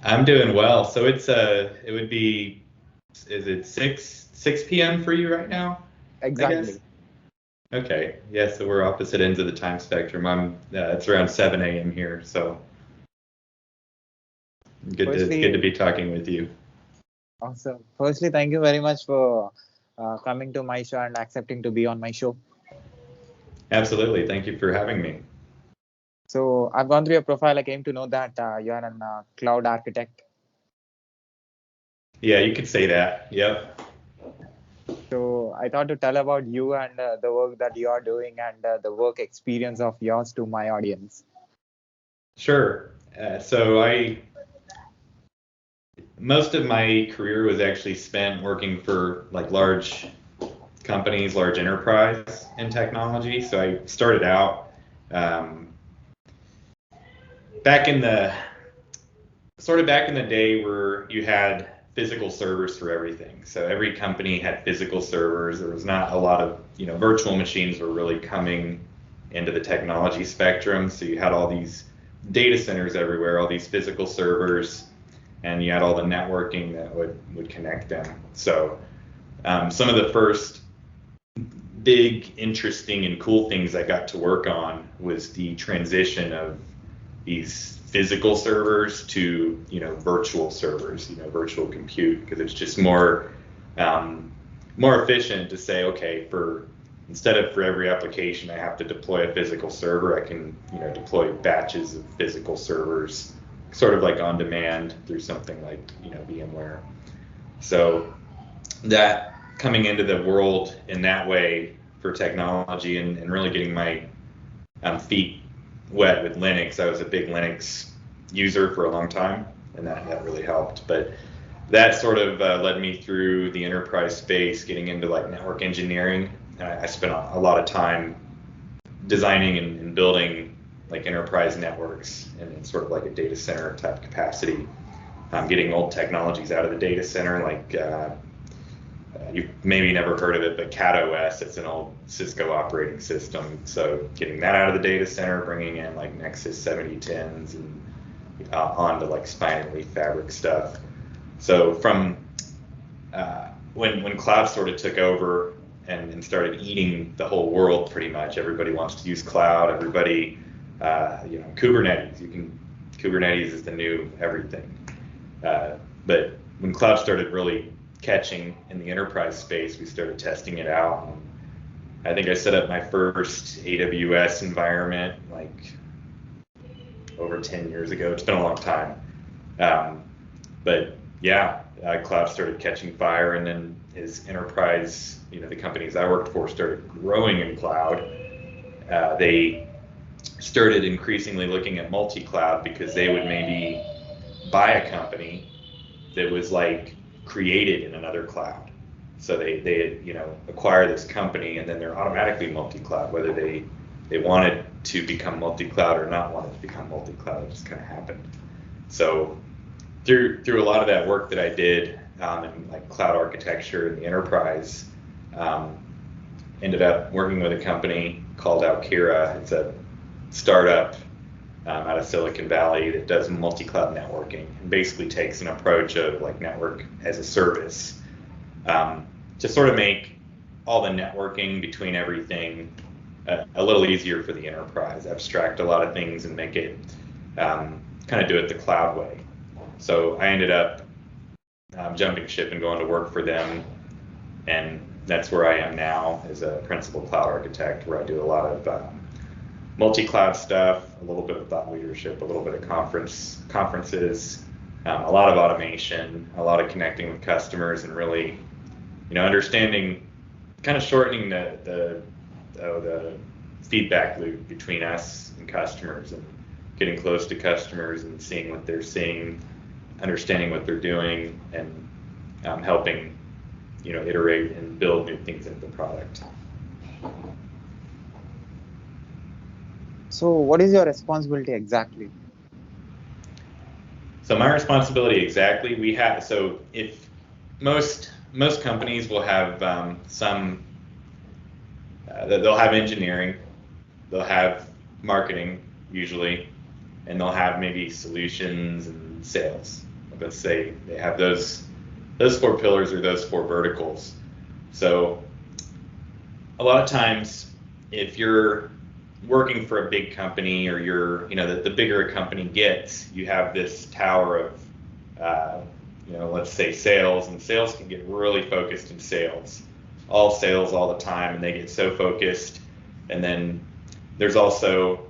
I'm doing well. So it would be, is it 6 p.m. for you right now, I guess? Exactly. Okay. Yeah, so we're opposite ends of the time spectrum. It's around 7 a.m. here, so it's good to Firstly, be talking with you. awesome. Firstly, thank you very much for coming to my show and accepting to be on my show. Absolutely. Thank you for having me. So I've gone through your profile. I came to know that you are a cloud architect. Yeah, you could say that. Yep. So I thought to tell about you and the work that you are doing and the work experience of yours to my audience. Sure. So most of my career was actually spent working for like large companies, large enterprise in technology. So I started out um, back in the back in the day where you had physical servers for everything. So every company had physical servers. There was not a lot of, virtual machines were really coming into the technology spectrum. So you had all these data centers everywhere, all these physical servers, and you had all the networking that would connect them. So some of the first big, interesting, and cool things I got to work on was the transition of these physical servers to virtual servers, virtual compute, because it's just more efficient to say, okay, instead of for every application I have to deploy a physical server, I can deploy batches of physical servers, sort of like on demand through something like VMware. So that coming into the world in that way for technology and really getting my feet wet with Linux. I was a big Linux user for a long time, and that really helped. But that sort of led me through the enterprise space, getting into like network engineering. I spent a lot of time designing and building like enterprise networks in sort of like a data center type capacity. Getting old technologies out of the data center, like you've maybe never heard of it, but CatOS, it's an old Cisco operating system. So getting that out of the data center, bringing in like Nexus 7010s and onto like spine and leaf fabric stuff. So from when cloud sort of took over and started eating the whole world, pretty much everybody wants to use cloud. Everybody, Kubernetes. Kubernetes is the new everything. But when cloud started really catching in the enterprise space, we started testing it out. And I think I set up my first AWS environment like over 10 years ago. It's been a long time. But yeah, cloud started catching fire, and then as enterprise, the companies I worked for started growing in cloud, they started increasingly looking at multi-cloud because they would maybe buy a company that was like created in another cloud. So they acquire this company, and then they're automatically multi-cloud, whether they wanted to become multi-cloud or not wanted to become multi-cloud. It just kind of happened. So through a lot of that work that I did in like cloud architecture in the enterprise, ended up working with a company called Alkira. It's a startup out of Silicon Valley that does multi-cloud networking and basically takes an approach of like network as a service, to sort of make all the networking between everything a little easier for the enterprise, abstract a lot of things and make it kind of do it the cloud way. So I ended up jumping ship and going to work for them, and that's where I am now as a principal cloud architect, where I do a lot of multi-cloud stuff, a little bit of thought leadership, a little bit of conferences, a lot of automation, a lot of connecting with customers, and really, understanding, kind of shortening the feedback loop between us and customers, and getting close to customers and seeing what they're seeing, understanding what they're doing, and helping, iterate and build new things into the product. So what is your responsibility exactly? So my responsibility exactly, if most companies will have they'll have engineering, they'll have marketing usually, and they'll have maybe solutions and sales. let's say they have those four pillars or those four verticals. So a lot of times, if you're working for a big company, or you're, the bigger a company gets, you have this tower of, let's say sales, and sales can get really focused in sales, all sales all the time, and they get so focused. And then there's also,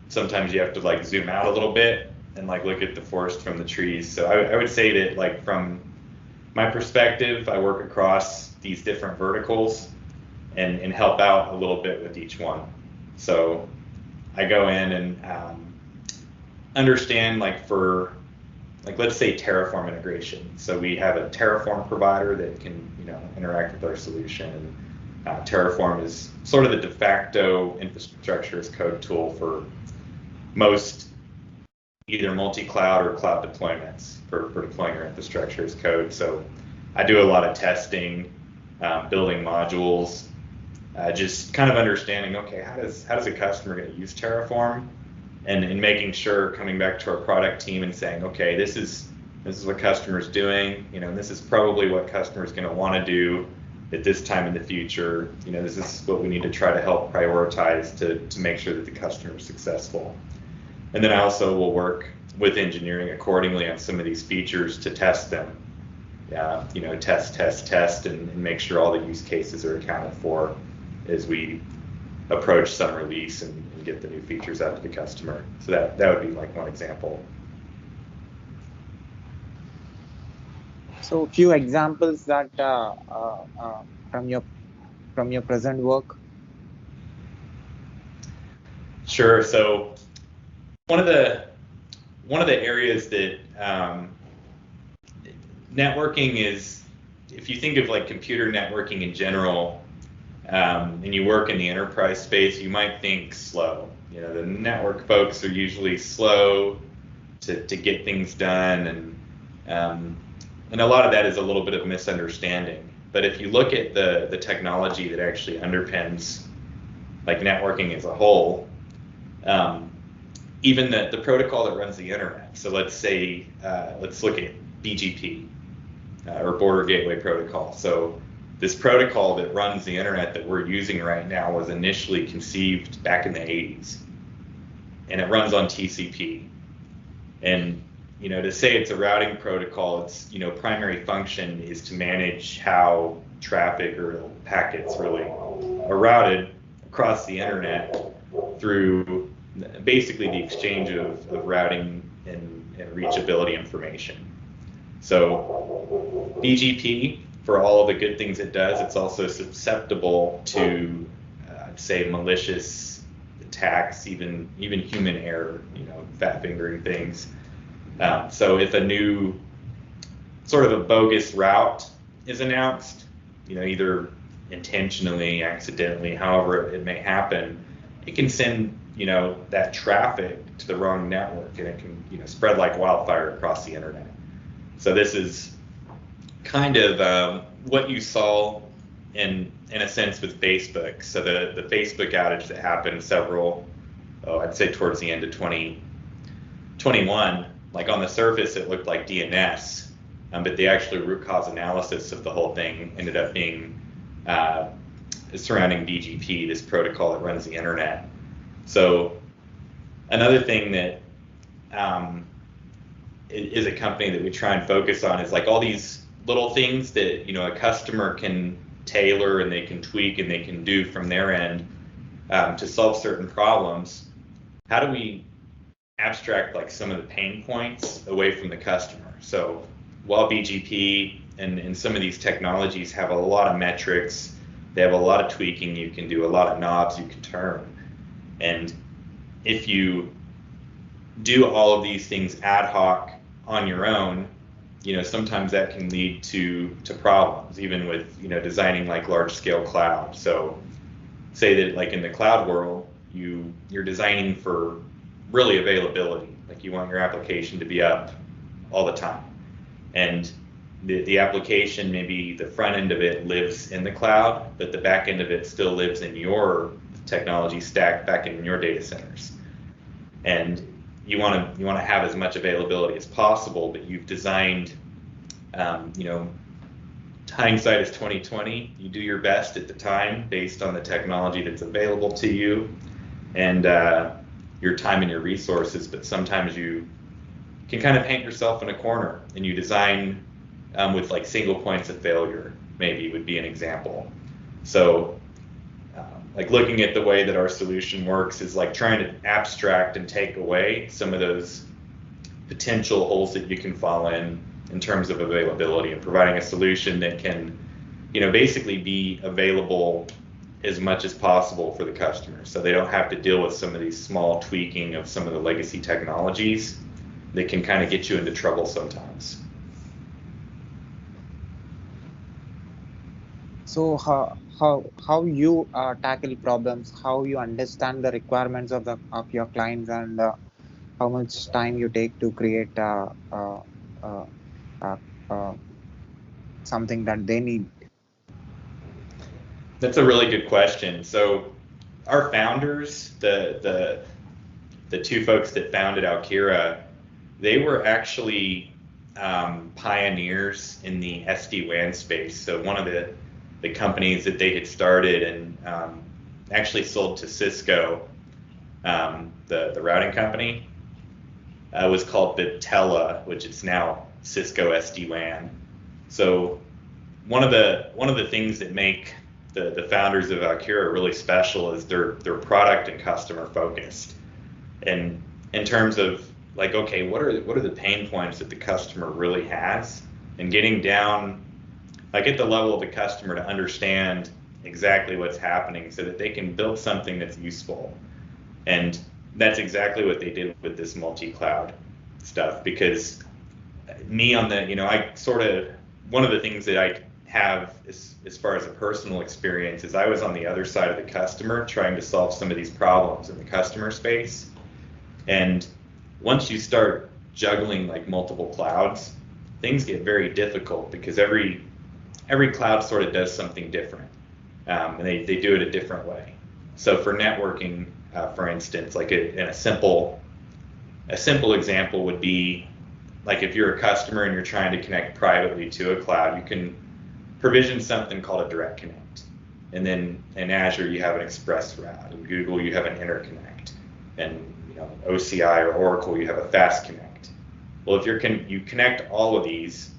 sometimes you have to like zoom out a little bit and like look at the forest from the trees. So I would say that, like, from my perspective, I work across these different verticals and help out a little bit with each one. So I go in and understand, for let's say Terraform integration. So we have a Terraform provider that can interact with our solution. And Terraform is sort of the de facto infrastructure as code tool for most either multi-cloud or cloud deployments for deploying your infrastructure as code. So I do a lot of testing, building modules, just kind of understanding, okay, how does a customer going to use Terraform, and making sure, coming back to our product team and saying, okay, this is what customer's doing, and this is probably what customer's going to want to do at this time in the future. This is what we need to try to help prioritize to make sure that the customer is successful. And then I also will work with engineering accordingly on some of these features to test them. Test, and make sure all the use cases are accounted for as we approach some release and get the new features out to the customer. So that would be like one example. So a few examples that from your present work. Sure. So one of the areas that networking is, if you think of like computer networking in general, and you work in the enterprise space, you might think slow. The network folks are usually slow to get things done, and a lot of that is a little bit of misunderstanding. But if you look at the technology that actually underpins like networking as a whole, even the protocol that runs the internet. So let's say, let's look at BGP, or Border Gateway Protocol. So this protocol that runs the internet that we're using right now was initially conceived back in the 80s, and it runs on TCP. And to say it's a routing protocol, its primary function is to manage how traffic or packets really are routed across the internet through basically the exchange of routing and reachability information. So BGP, for all of the good things it does, it's also susceptible to, say, malicious attacks, even human error, fat fingering things. So if a new sort of a bogus route is announced, either intentionally, accidentally, however it may happen, it can send that traffic to the wrong network, and it can spread like wildfire across the internet. So this is kind of what you saw in a sense with Facebook. So the Facebook outage that happened I'd say towards the end of 2021, like on the surface it looked like DNS, but the actual root cause analysis of the whole thing ended up being surrounding BGP, this protocol that runs the internet. So another thing that is a company that we try and focus on is like all these little things that a customer can tailor and they can tweak and they can do from their end to solve certain problems. How do we abstract like some of the pain points away from the customer? So while BGP and some of these technologies have a lot of metrics, they have a lot of tweaking you can do, a lot of knobs you can turn. And if you do all of these things ad hoc on your own, sometimes that can lead to problems, even with designing like large scale cloud. So say that like in the cloud world, you're designing for really availability, like you want your application to be up all the time, and the application, maybe the front end of it lives in the cloud, but the back end of it still lives in your technology stack back in your data centers. And you want to have as much availability as possible, but you've designed, you know, hindsight is 2020. You do your best at the time based on the technology that's available to you and your time and your resources. But sometimes you can kind of paint yourself in a corner, and you design with like single points of failure. Maybe would be an example. So like looking at the way that our solution works is like trying to abstract and take away some of those potential holes that you can fall in terms of availability, and providing a solution that can, you know, basically be available as much as possible for the customer, so they don't have to deal with some of these small tweaking of some of the legacy technologies that can kind of get you into trouble sometimes. So how you tackle problems, how you understand the requirements of your clients, and how much time you take to create uh, uh, something that they need. That's a really good question. So our founders, the two folks that founded Alkira, they were actually pioneers in the SD-WAN space. So one of the companies that they had started and actually sold to Cisco, the routing company, was called Viptela, which is now Cisco SD-WAN. So one of the things that make the founders of Alkira really special is their product and customer focused. And in terms of like, okay, what are the pain points that the customer really has, and getting down like at the level of the customer to understand exactly what's happening so that they can build something that's useful. And that's exactly what they did with this multi-cloud stuff, because me on the, you know, I sort of, one of the things that I have as far as a personal experience is I was on the other side of the customer trying to solve some of these problems in the customer space. And once you start juggling like multiple clouds, things get very difficult because every cloud sort of does something different, and they do it a different way. So for networking, for instance, like a simple example would be like if you're a customer and you're trying to connect privately to a cloud, you can provision something called a direct connect, and then in Azure you have an express route, in Google you have an interconnect, and you know OCI or Oracle you have a fast connect. Well, if you connect all of these,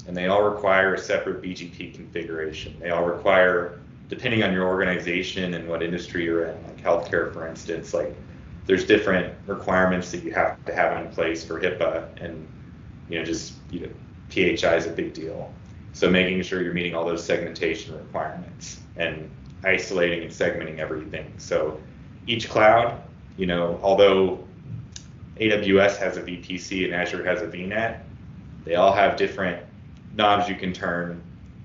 and they all require a separate BGP configuration. They all require, depending on your organization and what industry you're in, like healthcare, for instance, like there's different requirements that you have to have in place for HIPAA, and PHI is a big deal. So making sure you're meeting all those segmentation requirements and isolating and segmenting everything. So each cloud, you know, although AWS has a VPC and Azure has a VNet, they all have different knobs you can turn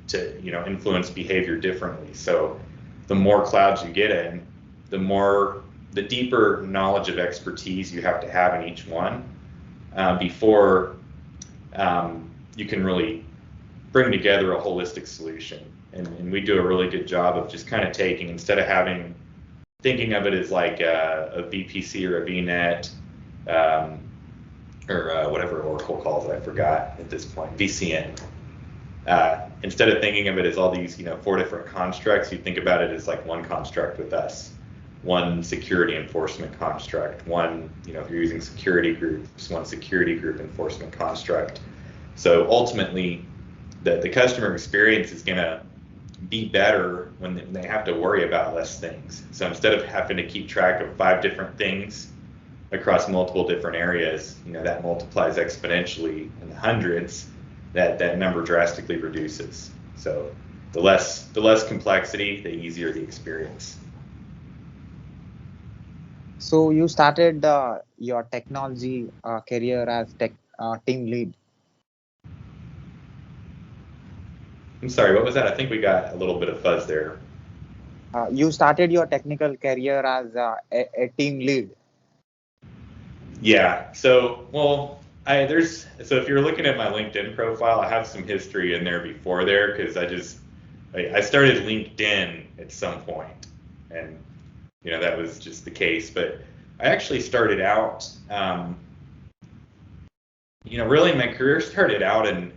to, you know, influence behavior differently. So the more clouds you get in, the deeper knowledge of expertise you have to have in each one before you can really bring together a holistic solution. And we do a really good job of just kind of taking, instead of thinking of it as like a VPC or a VNet, or whatever Oracle calls it, I forgot at this point, VCN. Instead of thinking of it as all these, you know, 4 different constructs, you think about it as like one construct with us, one security enforcement construct, one, you know, if you're using security groups, one security group enforcement construct. So ultimately, the customer experience is going to be better when they have to worry about less things. So instead of having to keep track of 5 different things across multiple different areas, you know, that multiplies exponentially in the hundreds. That number drastically reduces. So the less complexity, the easier the experience. So you started your technology career as team lead. I'm sorry, what was that? I think we got a little bit of fuzz there. You started your technical career as a team lead. Yeah. So, well, so if you're looking at my LinkedIn profile, I have some history in there before there, because I started LinkedIn at some point, and you know that was just the case. But I actually started out Really my career started out in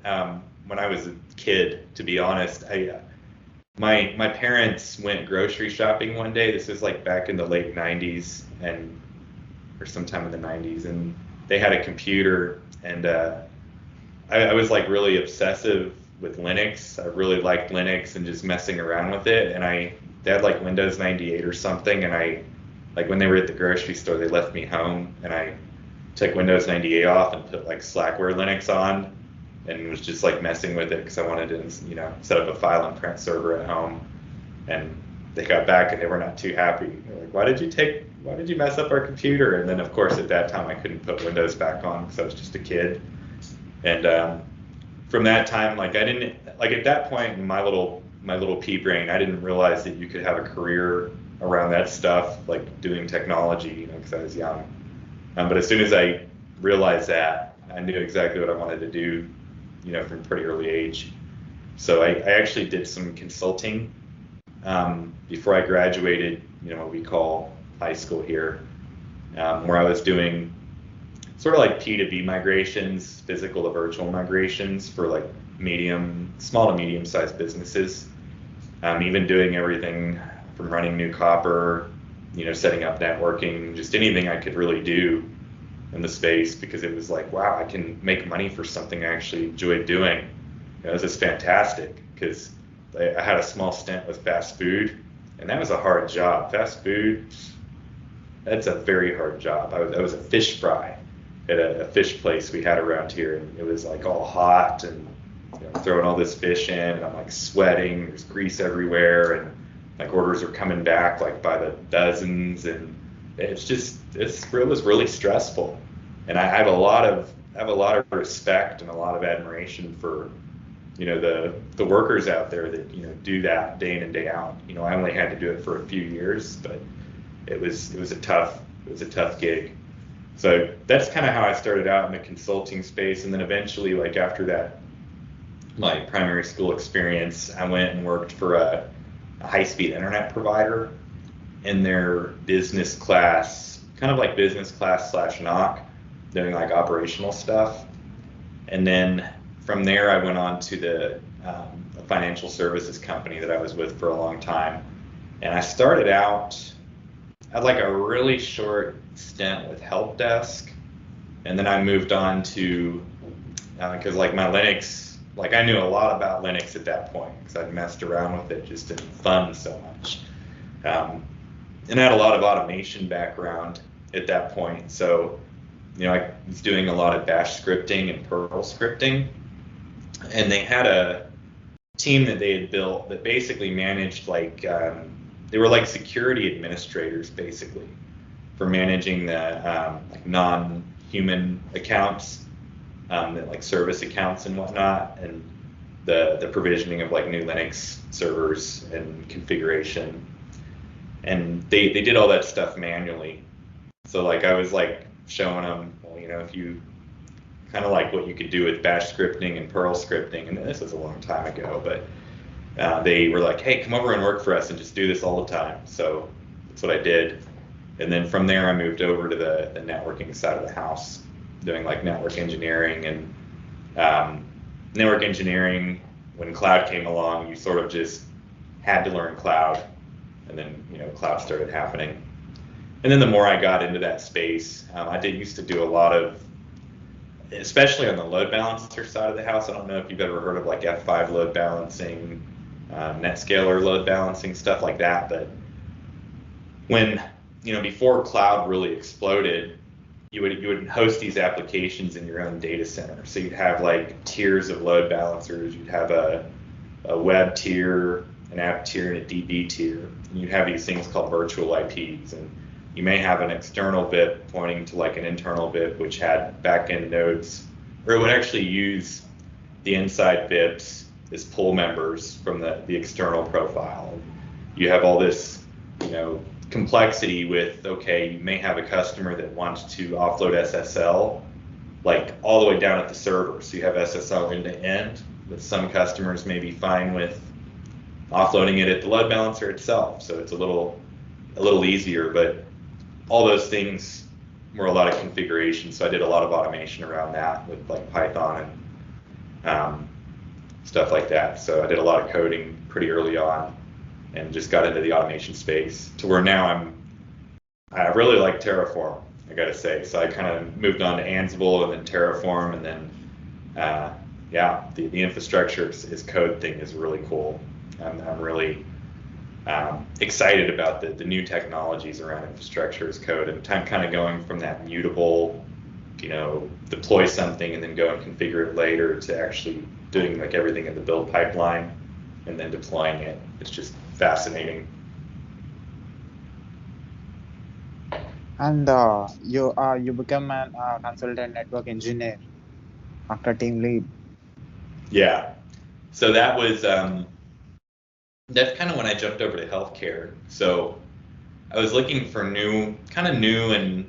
when I was a kid, to be honest. My parents went grocery shopping one day. This was like back in the late 90s and or sometime in the 90s, and they had a computer, and I was like really obsessive with Linux. I really liked Linux and just messing around with it. And they had like Windows 98 or something, and I like when they were at the grocery store, they left me home, and I took Windows 98 off and put like Slackware Linux on, and was just like messing with it because I wanted to, set up a file and print server at home. And they got back and they were not too happy. They're like, why did you mess up our computer? And then of course at that time I couldn't put Windows back on because I was just a kid. And from that time, like I didn't like at that point in my little pea brain, I didn't realize that you could have a career around that stuff, like doing technology, because I was young. But as soon as I realized that, I knew exactly what I wanted to do, from a pretty early age. So I actually did some consulting before I graduated, what we call high school here, where I was doing sort of like P2B migrations, physical to virtual migrations for like small to medium sized businesses. Even doing everything from running new copper, setting up networking, just anything I could really do in the space, because it was like, wow, I can make money for something I actually enjoyed doing. This is fantastic, because I had a small stint with fast food, and that was a hard job. Fast food, that's a very hard job. I was a fish fry at a fish place we had around here, and it was like all hot and throwing all this fish in, and I'm like sweating, there's grease everywhere, and like orders are coming back like by the dozens, and it was really stressful. And I have a lot of respect and a lot of admiration for the workers out there that do that day in and day out. I only had to do it for a few years, but it was a tough gig. So that's kind of how I started out in the consulting space. And then eventually, like after that, my primary school experience, I went and worked for a high-speed internet provider in their business class, kind of like business class / knock, doing like operational stuff. And then from there, I went on to the a financial services company that I was with for a long time. And I started out, I had like a really short stint with help desk. And then I moved on to, because like my Linux, like I knew a lot about Linux at that point because I'd messed around with it just in fun so much. And I had a lot of automation background at that point. So, I was doing a lot of bash scripting and Perl scripting. And they had a team that they had built that basically managed like, they were like security administrators basically for managing the like non-human accounts, like service accounts and whatnot, and the provisioning of like new Linux servers and configuration. And they did all that stuff manually. So like I was like showing them, well, if you kind of like what you could do with bash scripting and Perl scripting, and this was a long time ago, but they were like, hey, come over and work for us and just do this all the time. So that's what I did. And then from there, I moved over to the networking side of the house, doing like network engineering. And network engineering, when cloud came along, you sort of just had to learn cloud. And then, cloud started happening. And then the more I got into that space, I used to do a lot of, especially on the load balancer side of the house. I don't know if you've ever heard of like F5 load balancing, NetScaler load balancing, stuff like that. But when, before cloud really exploded, you would host these applications in your own data center. So you'd have like tiers of load balancers. You'd have a web tier, an app tier, and a DB tier. And you'd have these things called virtual IPs. And you may have an external VIP pointing to like an internal VIP, which had backend nodes, or it would actually use the inside VIPs as pull members from the external profile. You have all this, complexity with, okay, you may have a customer that wants to offload SSL, like all the way down at the server. So you have SSL end to end, but some customers may be fine with offloading it at the load balancer itself. So it's a little easier, but all those things were a lot of configuration. So I did a lot of automation around that with like Python and stuff like that. So I did a lot of coding pretty early on and just got into the automation space to where now I really like Terraform, I gotta say. So I kind of moved on to Ansible and then Terraform, and then yeah, the infrastructure as code thing is really cool. I'm really excited about the new technologies around infrastructure as code, and kind of going from that mutable, deploy something and then go and configure it later to actually doing like everything in the build pipeline and then deploying it. It's just fascinating. And you become an consultant network engineer after team lead. Yeah. So that's kind of when I jumped over to healthcare. So I was looking for new, and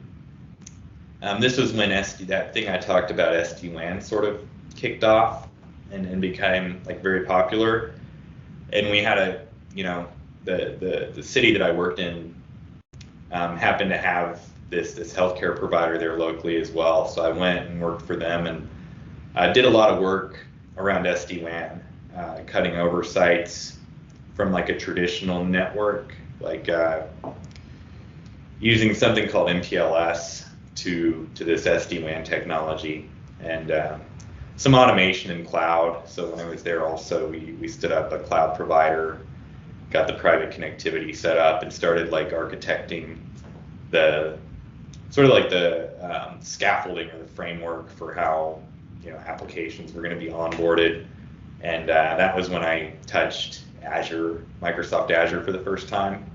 this was when that thing I talked about, SD-WAN, sort of kicked off and became like very popular. And we had the city that I worked in happened to have this healthcare provider there locally as well. So I went and worked for them, and I did a lot of work around SD-WAN, cutting over sites from like a traditional network, like using something called MPLS to this SD-WAN technology, and some automation in cloud. So when I was there also, we stood up a cloud provider, got the private connectivity set up, and started like architecting the sort of like the scaffolding or the framework for how applications were going to be onboarded. And that was when I touched Azure, Microsoft Azure for the first time,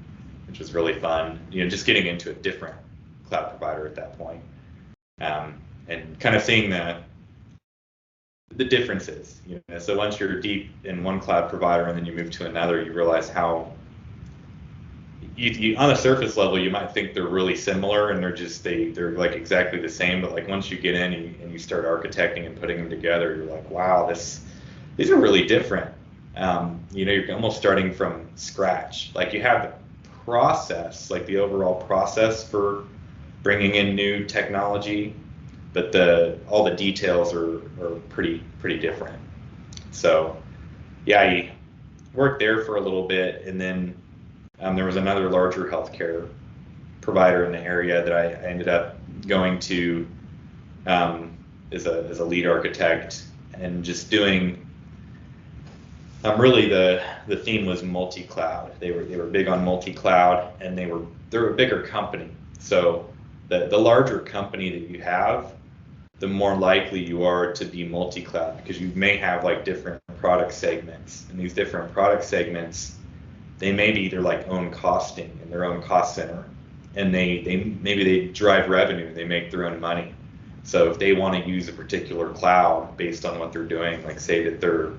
which was really fun. Just getting into a different cloud provider at that point, and kind of seeing the differences. So once you're deep in one cloud provider and then you move to another, you realize how you on the surface level you might think they're really similar and they're like exactly the same, but like once you get in and you start architecting and putting them together, you're like, wow, these are really different. You're almost starting from scratch. Like you have the process, like the overall process for bringing in new technology, but all the details are pretty different. So yeah, I worked there for a little bit, and then there was another larger healthcare provider in the area that I ended up going to as a lead architect, and just doing. Really, the theme was multi-cloud. They were big on multi-cloud, and they're a bigger company. So the larger company that you have, the more likely you are to be multi-cloud, because you may have like different product segments, and these different product segments, they may be their like own costing and their own cost center, and maybe they drive revenue, they make their own money. So if they want to use a particular cloud based on what they're doing, like say that they're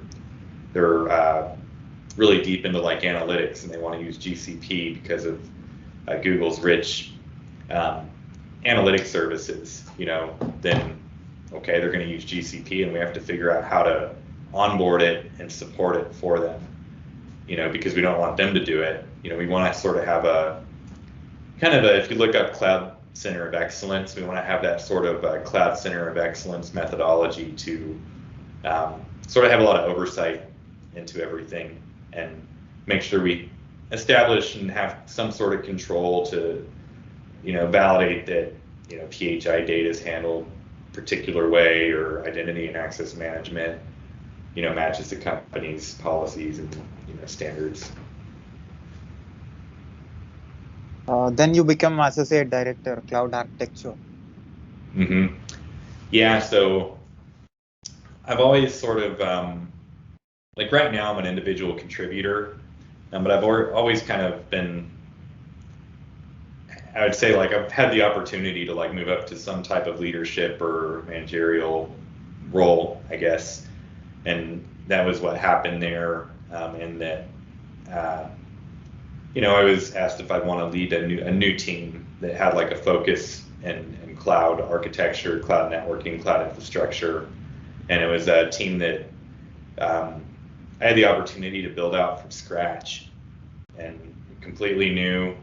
really deep into like analytics and they want to use GCP because of Google's rich analytics services, then okay, they're going to use GCP, and we have to figure out how to onboard it and support it for them, because we don't want them to do it. We want to sort of have if you look up Cloud Center of Excellence, we want to have that sort of Cloud Center of Excellence methodology to sort of have a lot of oversight into everything and make sure we establish and have some sort of control to, validate that, PHI data is handled a particular way, or identity and access management, matches the company's policies and, standards. Then you become associate director, cloud architecture. Mm-hmm. Yeah, so I've always sort of, like right now I'm an individual contributor, but I've always kind of been, I would say like I've had the opportunity to like move up to some type of leadership or managerial role, I guess. And that was what happened there. And that, I was asked if I'd want to lead a new team that had like a focus in cloud architecture, cloud networking, cloud infrastructure. And it was a team that I had the opportunity to build out from scratch and completely new.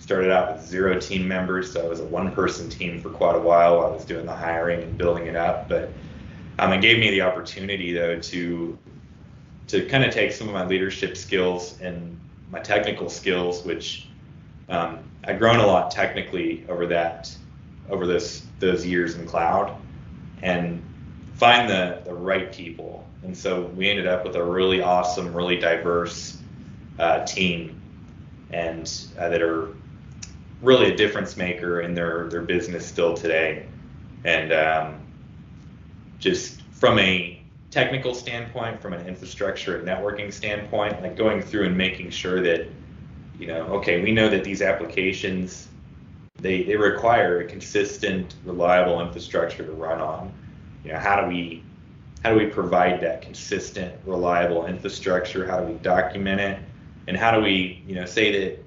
Started out with 0 team members, so I was a one-person team for quite a while. I was doing the hiring and building it up, but it gave me the opportunity though to kind of take some of my leadership skills and my technical skills, which I've grown a lot technically over those years in cloud, and find the right people. And so we ended up with a really awesome, really diverse team, and that are really a difference maker in their business still today. And just from a technical standpoint, from an infrastructure and networking standpoint, like going through and making sure that, okay, we know that these applications, they require a consistent, reliable infrastructure to run on. How do we provide that consistent, reliable infrastructure? How do we document it? And how do we, say that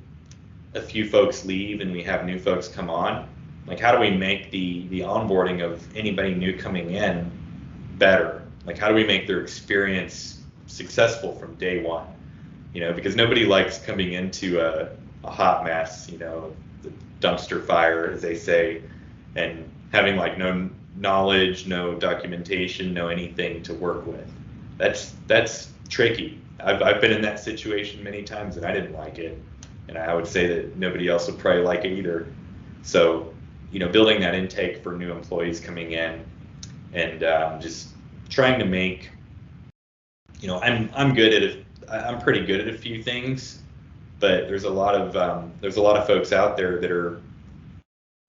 a few folks leave and we have new folks come on? Like, how do we make the onboarding of anybody new coming in better? Like, how do we make their experience successful from day one? Because nobody likes coming into a hot mess, the dumpster fire, as they say, and having like no knowledge, no documentation, no anything to work with. That's tricky. I've been in that situation many times, and I didn't like it, and I would say that nobody else would probably like it either. So, building that intake for new employees coming in, and just trying to make, I'm pretty good at a few things, but there's a lot of folks out there that are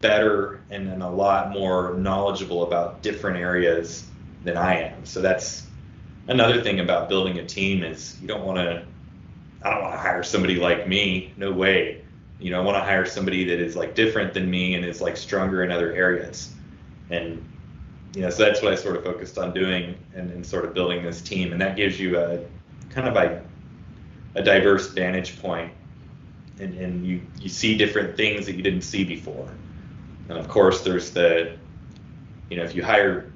better and a lot more knowledgeable about different areas than I am. So that's another thing about building a team is I don't want to hire somebody like me. No way. I want to hire somebody that is like different than me and is like stronger in other areas. And so that's what I sort of focused on doing and sort of building this team. And that gives you a kind of a diverse vantage point, and you see different things that you didn't see before. And of course, there's if you hire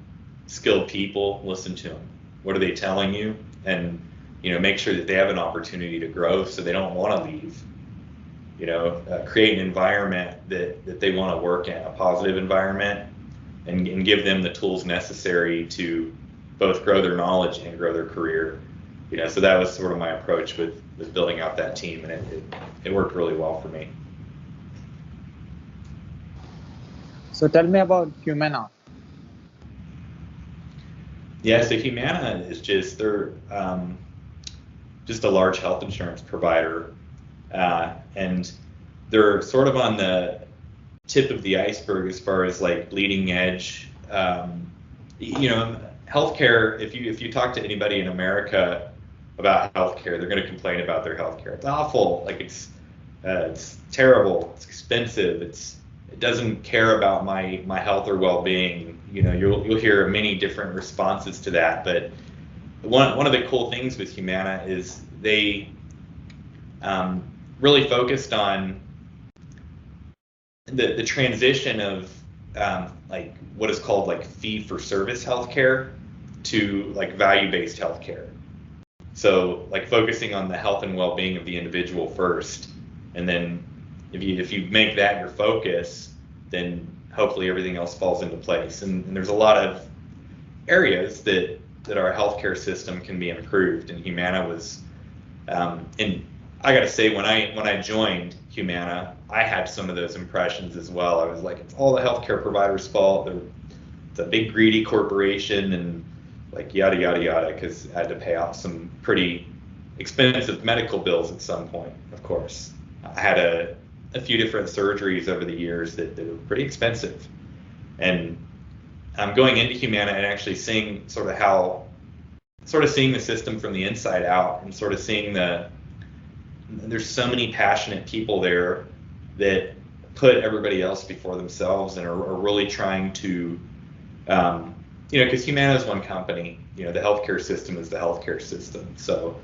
skilled people, listen to them. What are they telling you? And, make sure that they have an opportunity to grow so they don't want to leave. Create an environment that they want to work in, a positive environment, and give them the tools necessary to both grow their knowledge and grow their career. So that was sort of my approach with building out that team, and it worked really well for me. So tell me about Humana. Yeah, so Humana is they're just a large health insurance provider, and they're sort of on the tip of the iceberg as far as like bleeding edge. Healthcare. If you talk to anybody in America about healthcare, they're going to complain about their healthcare. It's awful. Like it's terrible. It's expensive. It doesn't care about my health or well-being. You'll hear many different responses to that. But one of the cool things with Humana is they really focused on the transition of like what is called like fee-for-service healthcare to like value-based healthcare. So like focusing on the health and well-being of the individual first, and then if you make that your focus, then hopefully everything else falls into place. And there's a lot of areas that our healthcare system can be improved, and Humana was. And I got to say, when I joined Humana, I had some of those impressions as well. I was like, it's all the healthcare providers' fault. It's a big greedy corporation, and like yada yada yada, because I had to pay off some pretty expensive medical bills at some point. Of course, I had a few different surgeries over the years that were pretty expensive, and I'm going into Humana and actually seeing seeing the system from the inside out, and sort of seeing there's so many passionate people there that put everybody else before themselves and are really trying to, because Humana is one company, the healthcare system is the healthcare system. So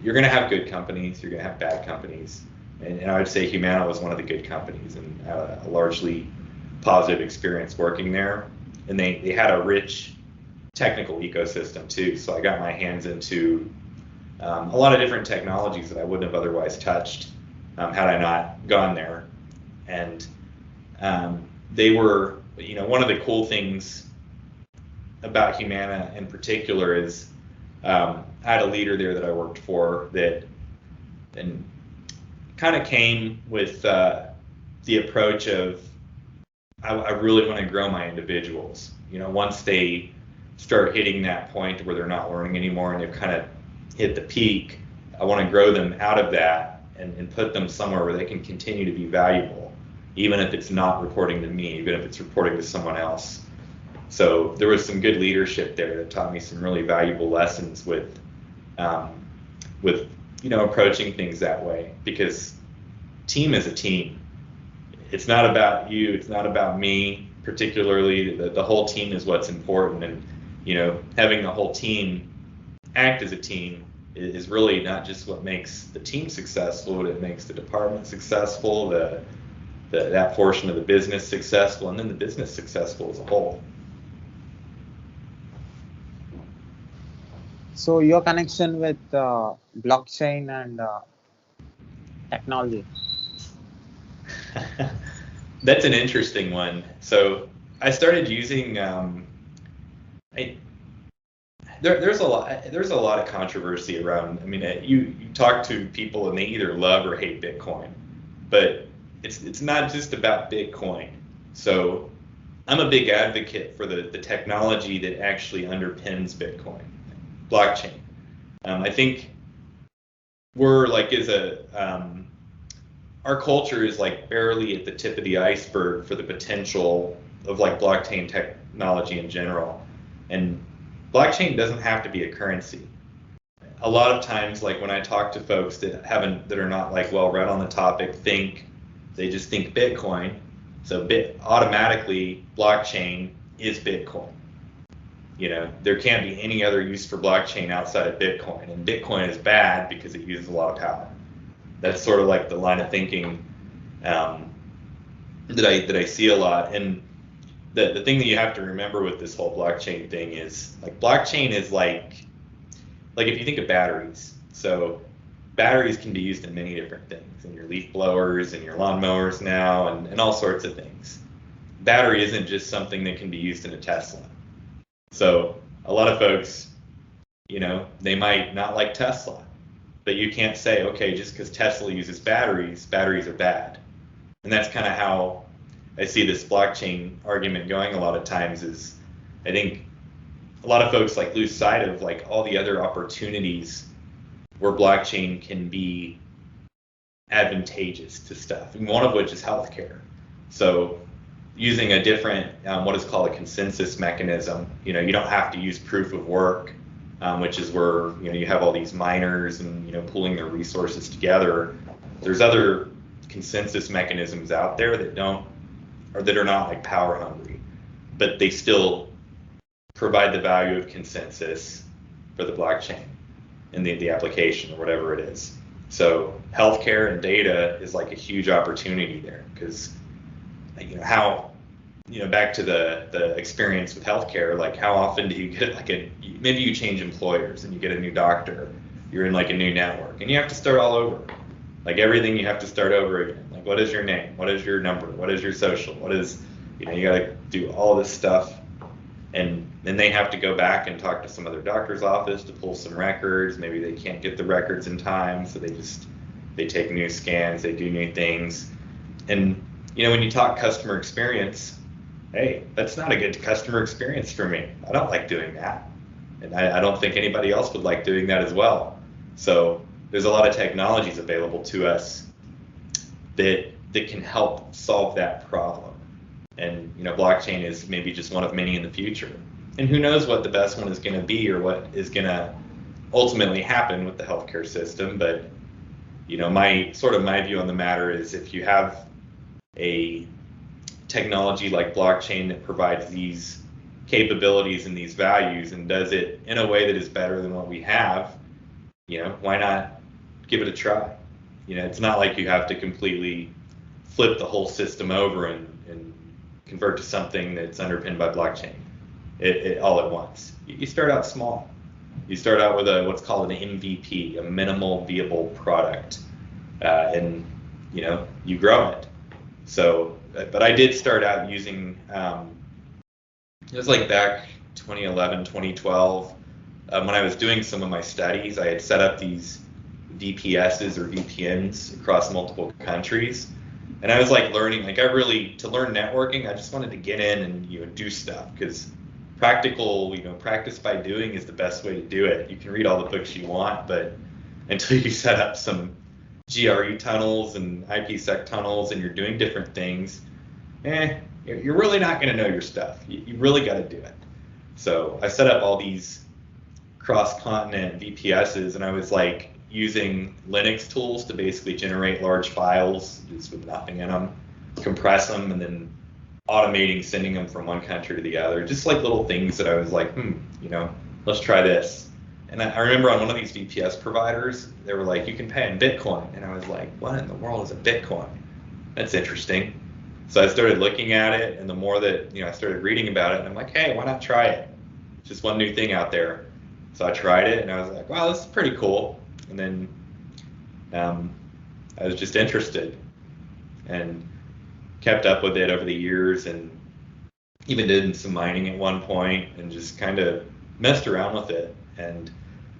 you're going to have good companies, you're going to have bad companies. And I would say Humana was one of the good companies, and a largely positive experience working there. And they had a rich technical ecosystem too. So I got my hands into a lot of different technologies that I wouldn't have otherwise touched had I not gone there. And they were, one of the cool things about Humana in particular is I had a leader there that I worked for that and kind of came with the approach of I really want to grow my individuals. Once they start hitting that point where they're not learning anymore and they've kind of hit the peak, I want to grow them out of that and put them somewhere where they can continue to be valuable, even if it's not reporting to me, even if it's reporting to someone else. So there was some good leadership there that taught me some really valuable lessons with approaching things that way, because team is a team. It's not about you, it's not about me particularly. The whole team is what's important, and having the whole team act as a team is really not just what makes the team successful, but it makes the department successful, that portion of the business successful, and then the business successful as a whole. So your connection with blockchain and technology. That's an interesting one. So I started using. There's a lot of controversy around. I mean, you talk to people and they either love or hate Bitcoin, but it's not just about Bitcoin. So I'm a big advocate for the technology that actually underpins Bitcoin, blockchain. I think we're like our culture is like barely at the tip of the iceberg for the potential of like blockchain technology in general. And blockchain doesn't have to be a currency. A lot of times, like when I talk to folks that are not like well read on the topic, they just think Bitcoin. So automatically blockchain is Bitcoin. There can't be any other use for blockchain outside of Bitcoin, and Bitcoin is bad because it uses a lot of power. That's sort of like the line of thinking that I see a lot. And the thing that you have to remember with this whole blockchain thing is like blockchain is like if you think of batteries. So batteries can be used in many different things, in your leaf blowers and your lawnmowers now, and all sorts of things. Battery isn't just something that can be used in a Tesla. So a lot of folks, they might not like Tesla, but you can't say, okay, just because Tesla uses batteries are bad. And that's kind of how I see this blockchain argument going a lot of times. Is I think a lot of folks like lose sight of like all the other opportunities where blockchain can be advantageous to stuff, and one of which is healthcare. So using a different what is called a consensus mechanism, you don't have to use proof of work, which is where you have all these miners and pooling their resources together. There's other consensus mechanisms out there that are not like power hungry, but they still provide the value of consensus for the blockchain in the application or whatever it is. So healthcare and data is like a huge opportunity there, because back to the experience with healthcare, like how often do you get maybe you change employers and you get a new doctor, you're in like a new network and you have to start all over. Like everything you have to start over again. Like, what is your name? What is your number? What is your social? What is, you got to do all this stuff. And then they have to go back and talk to some other doctor's office to pull some records. Maybe they can't get the records in time, so they take new scans, they do new things. And when you talk customer experience, hey, that's not a good customer experience for me. I don't like doing that. And I don't think anybody else would like doing that as well. So there's a lot of technologies available to us that can help solve that problem. And blockchain is maybe just one of many in the future. And who knows what the best one is going to be, or what is going to ultimately happen with the healthcare system. But my view on the matter is, if you have a technology like blockchain that provides these capabilities and these values and does it in a way that is better than what we have, why not give it a try? It's not like you have to completely flip the whole system over and convert to something that's underpinned by blockchain it all at once. You start out small. You start out with what's called an MVP, a minimal viable product, and you grow it. So, but I did start out using, it was like back 2011, 2012, when I was doing some of my studies, I had set up these VPSs or VPNs across multiple countries. And I was like learning, like to learn networking, I just wanted to get in and, do stuff, because practice by doing is the best way to do it. You can read all the books you want, but until you set up some GRE tunnels and IPsec tunnels and you're doing different things, you're really not going to know your stuff. You really got to do it. So I set up all these cross-continent VPSs, and I was like using Linux tools to basically generate large files just with nothing in them, compress them, and then automating sending them from one country to the other. Just like little things that I was like, let's try this. And I remember on one of these VPS providers, they were like, you can pay in Bitcoin. And I was like, what in the world is a Bitcoin? That's interesting. So I started looking at it, and the more that, I started reading about it, and I'm like, hey, why not try it? It's just one new thing out there. So I tried it, and I was like, wow, this is pretty cool. And then I was just interested and kept up with it over the years, and even did some mining at one point and just kind of messed around with it. And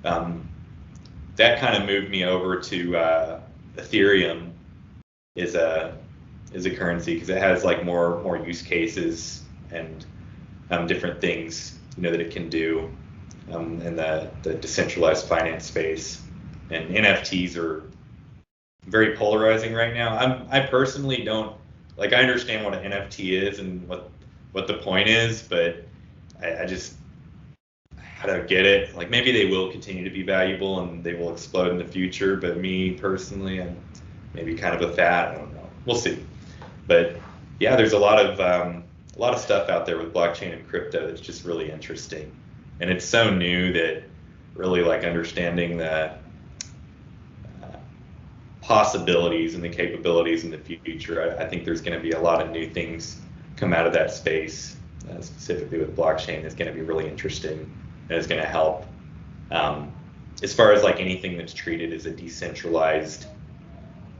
that kind of moved me over to Ethereum is a currency, because it has like more use cases and different things that it can do in the decentralized finance space. And NFTs are very polarizing right now. I personally don't I understand what an NFT is and what the point is, but I just don't get it. Like, maybe they will continue to be valuable and they will explode in the future, but me personally, I'm maybe kind of a fad. I don't know. We'll see. But yeah, there's a lot of stuff out there with blockchain and crypto that's just really interesting, and it's so new that really understanding the possibilities and the capabilities in the future. I think there's going to be a lot of new things come out of that space, specifically with blockchain, that's going to be really interesting and is going to help as far as anything that's treated as a decentralized.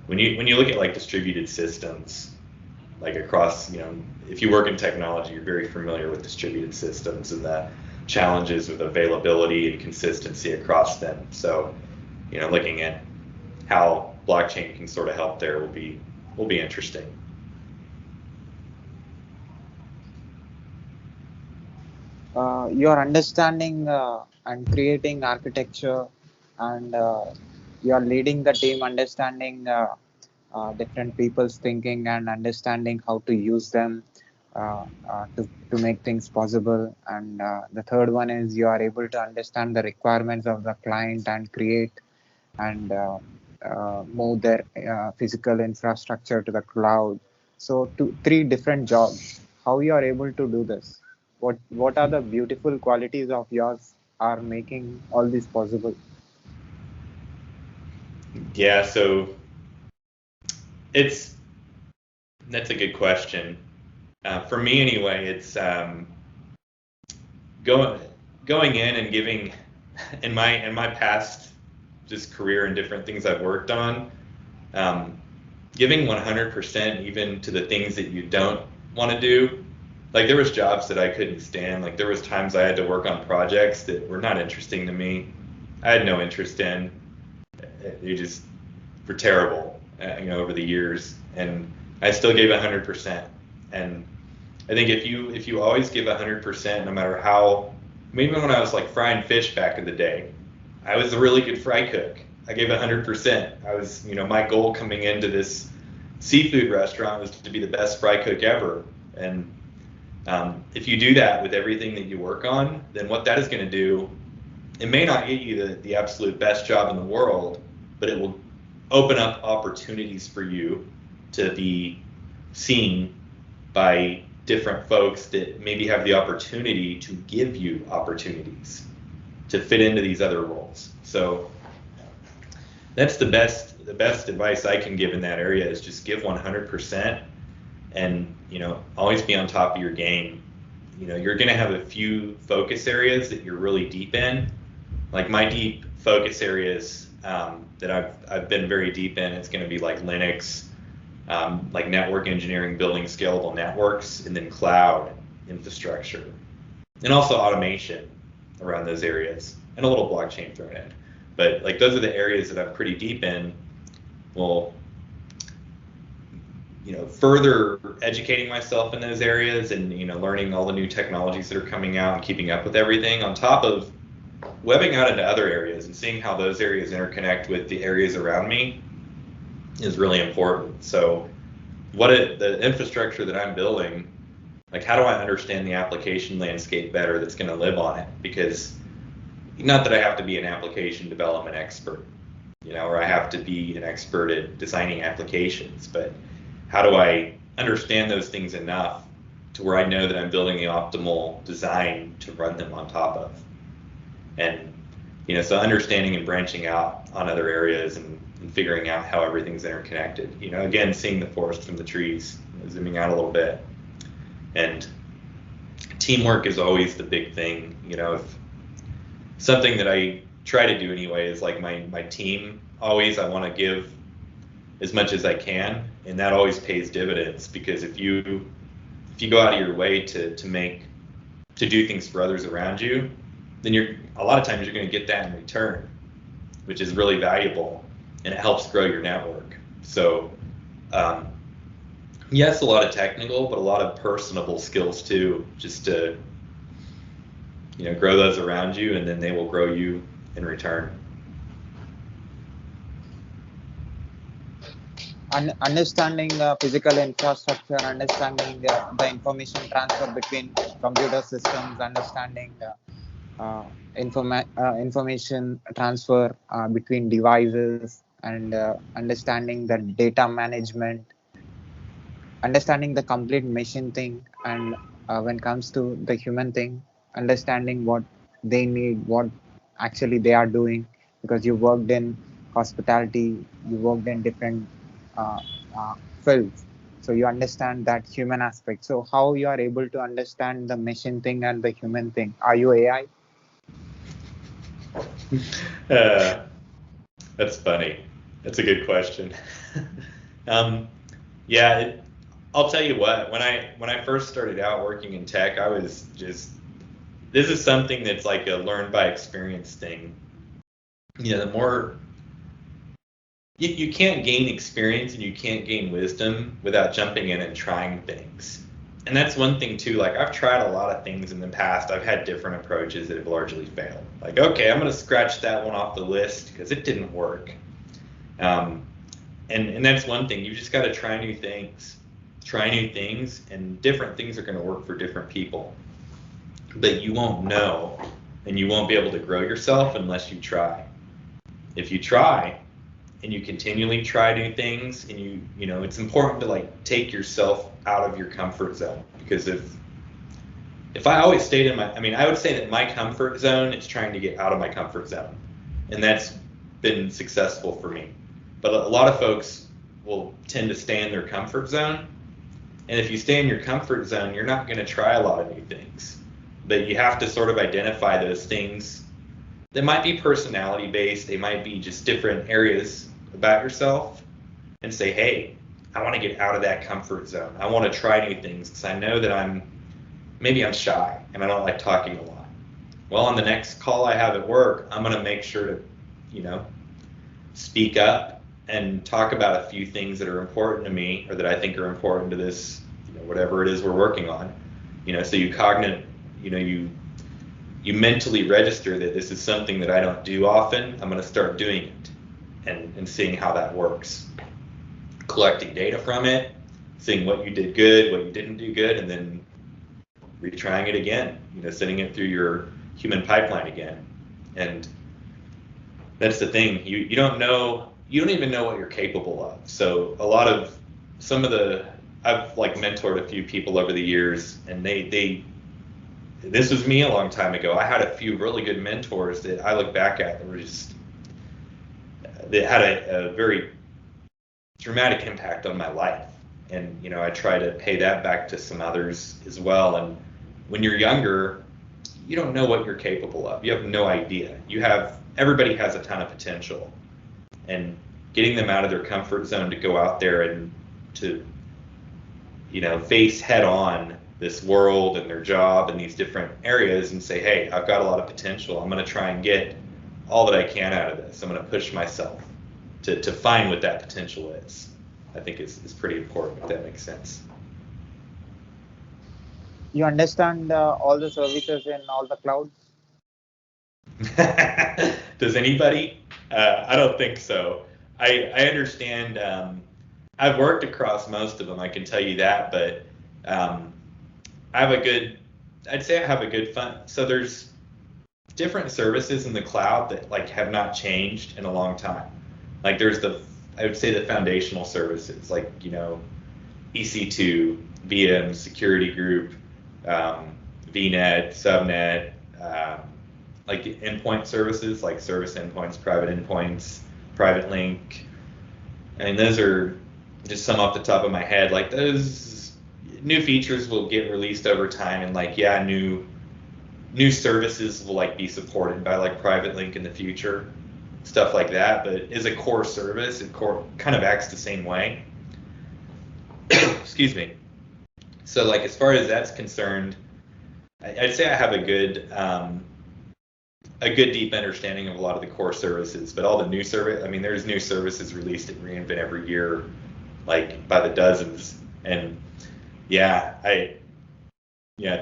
When you look at distributed systems, across, if you work in technology, you're very familiar with distributed systems and the challenges with availability and consistency across them. So, looking at how blockchain can sort of help there will be interesting. Your understanding and creating architecture, and you are leading the team understanding different people's thinking and understanding how to use them to make things possible. And the third one is you are able to understand the requirements of the client and create and move their physical infrastructure to the cloud. So three different jobs. How you are able to do this? What are the beautiful qualities of yours are making all this possible? Yeah, so that's a good question. For me anyway, it's going in and giving in my past just career and different things I've worked on, giving 100% even to the things that you don't want to do. There was jobs that I couldn't stand. There was times I had to work on projects that were not interesting to me. I had no interest in. They just were terrible, over the years, and I still gave 100%. And I think if you always give 100%, no matter how, even when I was frying fish back in the day, I was a really good fry cook. I gave 100%. I was, my goal coming into this seafood restaurant was to be the best fry cook ever. And if you do that with everything that you work on, then what that is going to do, it may not get you the absolute best job in the world, but it will open up opportunities for you to be seen by different folks that maybe have the opportunity to give you opportunities to fit into these other roles. So that's the best advice I can give in that area, is just give 100%, and always be on top of your game. You're going to have a few focus areas that you're really deep in. My deep focus areas that I've been very deep in, it's going to be Linux, like network engineering, building scalable networks, and then cloud infrastructure, and also automation around those areas, and a little blockchain thrown in. But like those are the areas that I'm pretty deep in. Well, further educating myself in those areas and, learning all the new technologies that are coming out and keeping up with everything on top of webbing out into other areas and seeing how those areas interconnect with the areas around me is really important. So the infrastructure that I'm building, like how do I understand the application landscape better that's going to live on it? Because not that I have to be an application development expert, or I have to be an expert at designing applications, but how do I understand those things enough to where I know that I'm building the optimal design to run them on top of? And, so understanding and branching out on other areas and figuring out how everything's interconnected. Again, seeing the forest from the trees, zooming out a little bit. And teamwork is always the big thing. If something that I try to do anyway is like my team always, I want to give as much as I can, and that always pays dividends, because if you go out of your way to do things for others around you, then a lot of times you're going to get that in return, which is really valuable, and it helps grow your network. So yes, a lot of technical, but a lot of personable skills too, just to grow those around you, and then they will grow you in return. Understanding physical infrastructure, understanding the information transfer between computer systems, understanding information transfer between devices, and understanding the data management, understanding the complete machine thing, and when it comes to the human thing, understanding what they need, what actually they are doing, because you worked in hospitality, you worked in different fields, so you understand that human aspect. So how you are able to understand the machine thing and the human thing? Are you AI? That's funny. That's a good question. Yeah, I'll tell you what. When I first started out working in tech, I was just, this is something that's like a learn by experience thing. The more you can't gain experience and you can't gain wisdom without jumping in and trying things. And that's one thing too. Like I've tried a lot of things in the past. I've had different approaches that have largely failed. Like, okay, I'm going to scratch that one off the list because it didn't work. And that's one thing. You just got to try new things. Try new things, and different things are going to work for different people. But you won't know, and you won't be able to grow yourself unless you try. If you try, and you continually try new things, and it's important to like take yourself out of your comfort zone, because if I always stayed in I would say that my comfort zone is trying to get out of my comfort zone, and that's been successful for me. But a lot of folks will tend to stay in their comfort zone, and if you stay in your comfort zone, you're not going to try a lot of new things. But you have to sort of identify those things that might be personality based, they might be just different areas about yourself, and say, hey, I want to get out of that comfort zone. I want to try new things because I know that maybe I'm shy and I don't like talking a lot. Well, on the next call I have at work, I'm going to make sure to, speak up and talk about a few things that are important to me, or that I think are important to this, whatever it is we're working on. So you mentally register that this is something that I don't do often. I'm going to start doing it and seeing how that works. Collecting data from it, seeing what you did good, what you didn't do good, and then retrying it again, sending it through your human pipeline again. And that's the thing. You don't even know what you're capable of. So I've like mentored a few people over the years, and this was me a long time ago. I had a few really good mentors that I look back at that had a very dramatic impact on my life. And, I try to pay that back to some others as well. And when you're younger, you don't know what you're capable of. You have no idea. Everybody has a ton of potential, and getting them out of their comfort zone to go out there and to face head on this world and their job and these different areas and say, hey, I've got a lot of potential. I'm going to try and get all that I can out of this. I'm going to push myself to find what that potential is. I think is pretty important, if that makes sense. You understand all the services in all the clouds? Does anybody? I don't think so. I understand. I've worked across most of them, I can tell you that, but I'd say I have a good fun. So there's different services in the cloud that like have not changed in a long time. Like there's I would say the foundational services, like, EC2, VM, security group, VNet, subnet, like the endpoint services, like service endpoints, private link. I mean, those are just some off the top of my head. Like those new features will get released over time, and like, yeah, new services will like be supported by like private link in the future, stuff like that. But as a core service, it kind of acts the same way. Excuse me. So like as far as that's concerned, I'd say I have a good deep understanding of a lot of the core services. But all the new service, I mean, there's new services released at reInvent every year, like by the dozens. And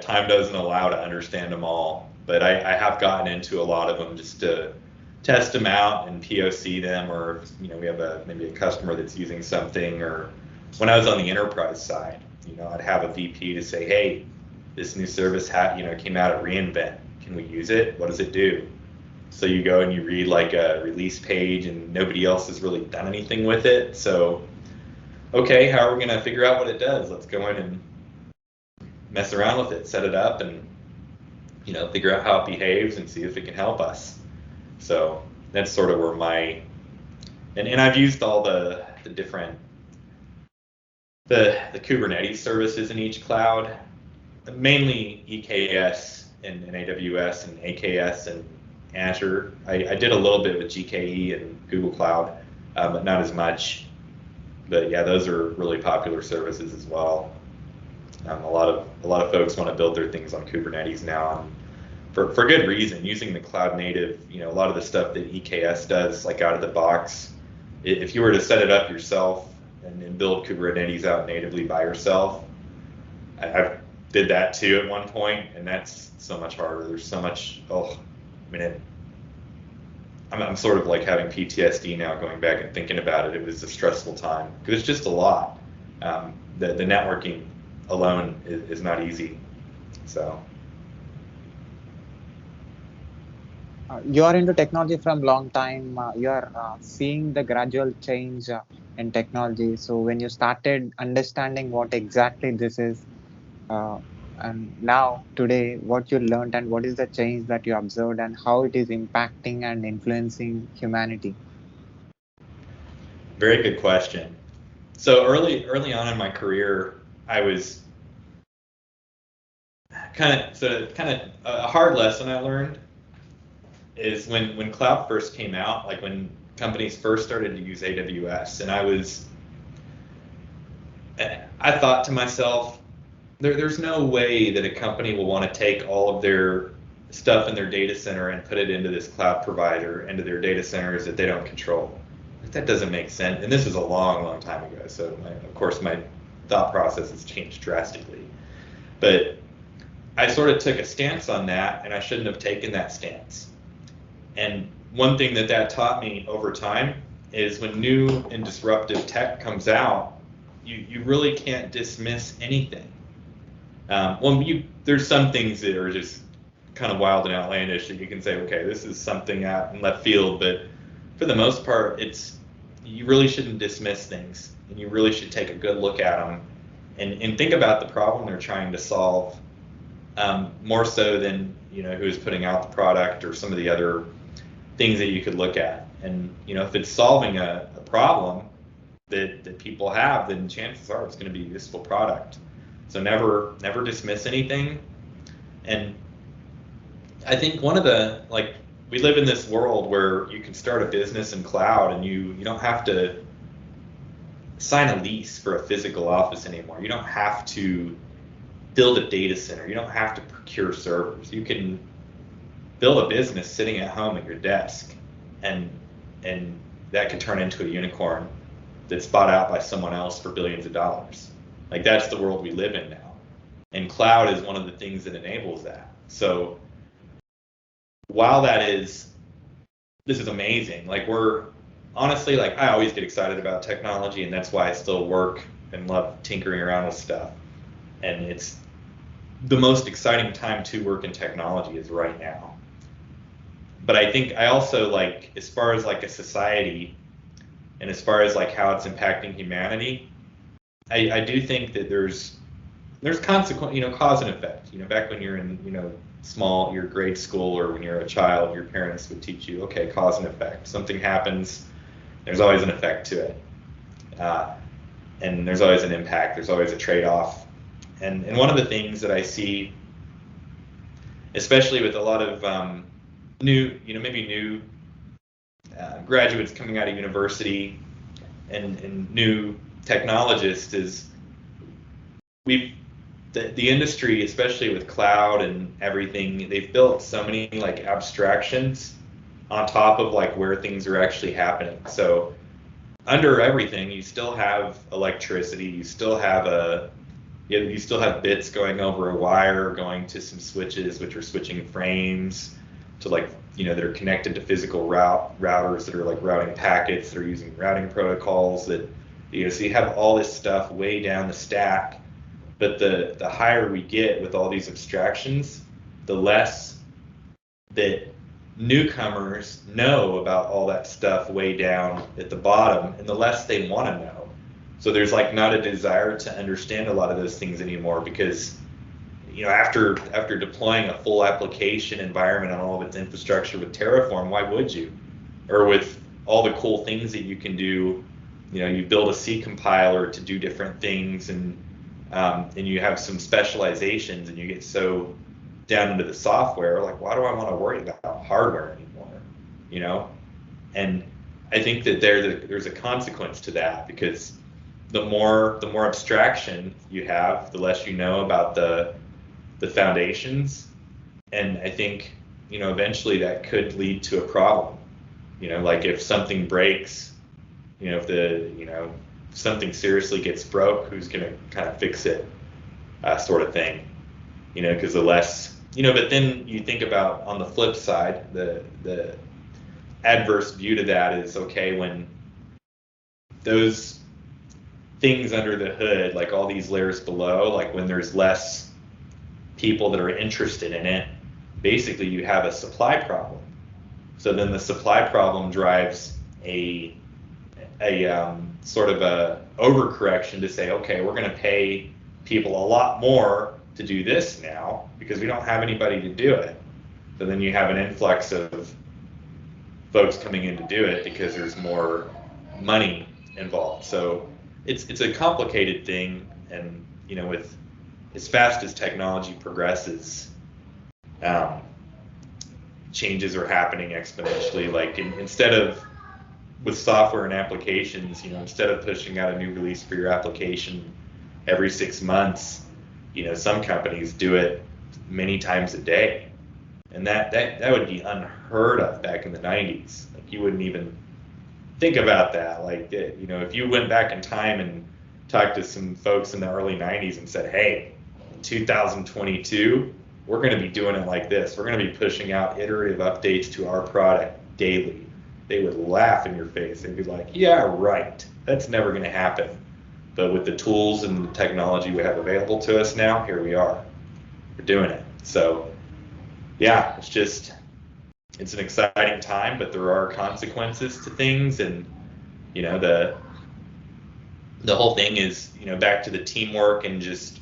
time doesn't allow to understand them all. But I have gotten into a lot of them just to test them out and POC them, or we have maybe a customer that's using something, or when I was on the enterprise side, I'd have a VP to say, hey, this new service came out at reInvent. Can we use it? What does it do? So you go and you read like a release page, and nobody else has really done anything with it. So, okay, how are we going to figure out what it does? Let's go in and mess around with it, set it up, and figure out how it behaves and see if it can help us. So that's sort of where and I've used all the different the Kubernetes services in each cloud, mainly EKS and AWS and AKS and Azure. I did a little bit with GKE and Google Cloud, but not as much. But yeah, those are really popular services as well. A lot of folks want to build their things on Kubernetes now, and for good reason. Using the cloud native, a lot of the stuff that EKS does, like out of the box, if you were to set it up yourself and build Kubernetes out natively by yourself, I did that too at one point, and that's so much harder. There's so much. I'm sort of like having PTSD now, going back and thinking about it. It was a stressful time because it's just a lot. The networking alone is not easy. So. You are into technology from long time. You are seeing the gradual change in technology. So when you started understanding what exactly this is, and now today, what you learned and what is the change that you observed and how it is impacting and influencing humanity? Very good question. So early on in my career, I was kind of a hard lesson I learned is when cloud first came out, like when companies first started to use AWS, and I thought to myself, there's no way that a company will want to take all of their stuff in their data center and put it into this cloud provider, into their data centers that they don't control. That doesn't make sense. And this was a long time ago, so of course my thought process has changed drastically. But I sort of took a stance on that, and I shouldn't have taken that stance. And one thing that taught me over time is when new and disruptive tech comes out, you really can't dismiss anything. There's some things that are just kind of wild and outlandish that you can say, okay, this is something out in left field, but for the most part, you really shouldn't dismiss things, and you really should take a good look at them and think about the problem they're trying to solve, more so than who's putting out the product or some of the other things that you could look at. And if it's solving a problem that people have, then chances are it's going to be a useful product. So never dismiss anything. And I think one of we live in this world where you can start a business in cloud, and you don't have to sign a lease for a physical office anymore. You don't have to build a data center. You don't have to procure servers. You can build a business sitting at home at your desk, and that could turn into a unicorn that's bought out by someone else for billions of dollars. Like, that's the world we live in now. And cloud is one of the things that enables that. So while this is amazing, like, we're honestly, like, I always get excited about technology, and that's why I still work and love tinkering around with stuff. And it's the most exciting time to work in technology is right now. But I think I also, like, as far as like a society and as far as like how it's impacting humanity, I do think that there's consequence, cause and effect. Back when you're in, your grade school, or when you're a child, your parents would teach you, okay, cause and effect. Something happens, there's always an effect to it. And there's always an impact, there's always a trade-off. And one of the things that I see, especially with a lot of new graduates coming out of university and new technologists, is the industry, especially with cloud and everything, they've built so many like abstractions on top of like where things are actually happening. So under everything, you still have electricity, you still have bits going over a wire, going to some switches, which are switching frames to like, that are connected to physical routers that are like routing packets, that are using routing protocols that, so you have all this stuff way down the stack. But the higher we get with all these abstractions, the less that newcomers know about all that stuff way down at the bottom, and the less they want to know. So there's like not a desire to understand a lot of those things anymore, because after deploying a full application environment on all of its infrastructure with Terraform, why would you? Or with all the cool things that you can do, you build a C compiler to do different things, and you have some specializations, and you get so down into the software, like, why do I want to worry about hardware anymore? And I think that there's a consequence to that, because the more abstraction you have, the less you know about the foundations. And I think eventually that could lead to a problem. Like, if something breaks, if something seriously gets broke, who's going to kind of fix it, sort of thing, because the less, but then you think about, on the flip side, the adverse view to that is, okay, when those things under the hood, like all these layers below, like when there's less people that are interested in it, basically you have a supply problem. So then the supply problem drives a sort of a overcorrection to say, okay, we're going to pay people a lot more to do this now because we don't have anybody to do it. So then you have an influx of folks coming in to do it because there's more money involved. So it's a complicated thing, and with as fast as technology progresses, changes are happening exponentially. Like, instead of with software and applications, instead of pushing out a new release for your application every 6 months, some companies do it many times a day, and that would be unheard of back in the 90s. Like, you wouldn't even think about that. Like, if you went back in time and talked to some folks in the early 90s and said, hey, 2022, we're going to be doing it like this. We're going to be pushing out iterative updates to our product daily. They would laugh in your face. They'd be like, yeah, right. That's never going to happen. But with the tools and the technology we have available to us now, here we are. We're doing it. So, yeah, it's an exciting time, but there are consequences to things. And, the whole thing is, back to the teamwork and just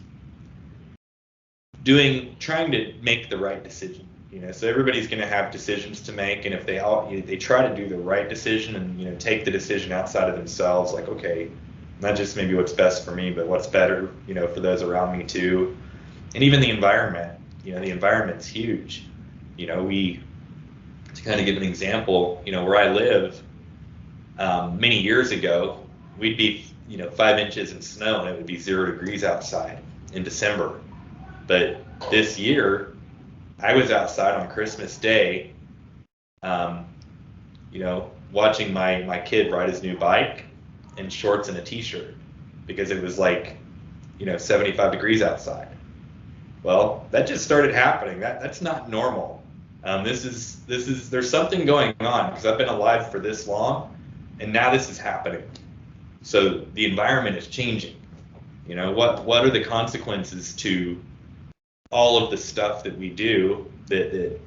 trying to make the right decision. So everybody's going to have decisions to make, and if they try to do the right decision and take the decision outside of themselves, like, okay, not just maybe what's best for me, but what's better for those around me too. And even the environment, the environment's huge. To kind of give an example, where I live, many years ago, we'd be 5 inches in snow and it would be 0 degrees outside in December. But this year, I was outside on Christmas Day, um, watching my kid ride his new bike in shorts and a t-shirt because it was like, 75 degrees outside. Well, that just started happening. That's not normal. There's something going on because I've been alive for this long, and now this is happening. So the environment is changing. What are the consequences to all of the stuff that we do that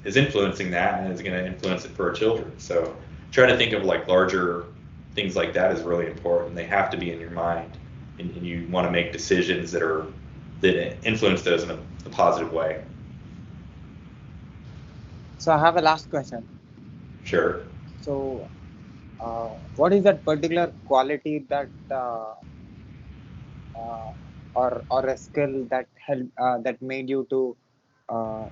is influencing that and is going to influence it for our children. So try to think of like larger things like that is really important. They have to be in your mind, and you want to make decisions that influence those in a positive way. So I have a last question. Sure. So, what is that particular quality that or a skill that that made you to uh,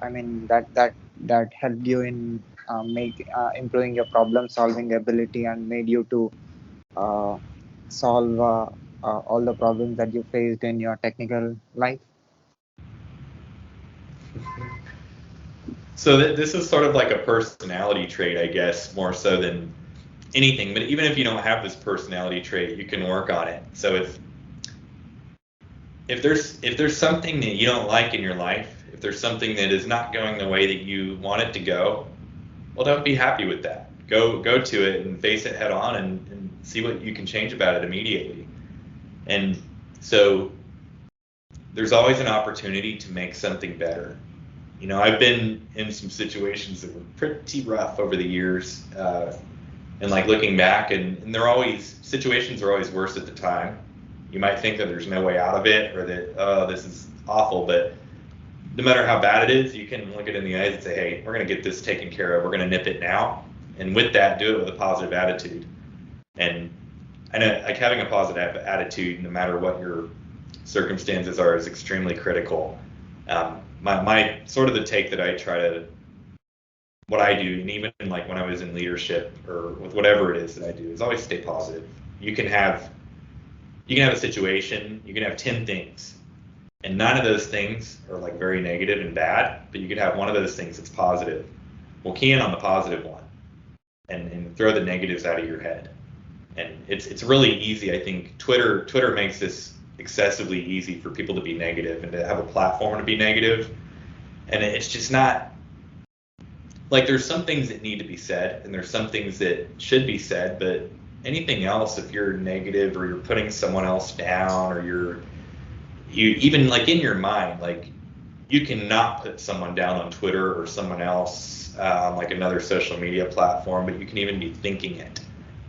I mean that helped you in make improving your problem solving ability and made you to uh, solve all the problems that you faced in your technical life? So this is sort of like a personality trait, I guess, more so than anything. But even if you don't have this personality trait, you can work on it. So if there's something that you don't like in your life, if there's something that is not going the way that you want it to go, well, don't be happy with that. Go to it and face it head on and see what you can change about it immediately. And so there's always an opportunity to make something better. I've been in some situations that were pretty rough over the years, and like looking back, and situations are always worse at the time. You might think that there's no way out of it, or that, oh, this is awful, but no matter how bad it is, you can look it in the eyes and say, hey, we're going to get this taken care of. We're going to nip it now. And with that, do it with a positive attitude. And I know like having a positive attitude, no matter what your circumstances are, is extremely critical. My sort of the take that I try to, what I do, and even like when I was in leadership or with whatever it is that I do, is always stay positive. You can have a situation, you can have 10 things, and none of those things are like very negative and bad, but you could have one of those things that's positive. Well, key in on the positive one and throw the negatives out of your head. And it's really easy. I think Twitter makes this excessively easy for people to be negative and to have a platform to be negative. And it's just not, like, there's some things that need to be said and there's some things that should be said, but anything else, if you're negative or you're putting someone else down, or you even like in your mind, like you cannot put someone down on Twitter or someone else on like another social media platform, but you can even be thinking it.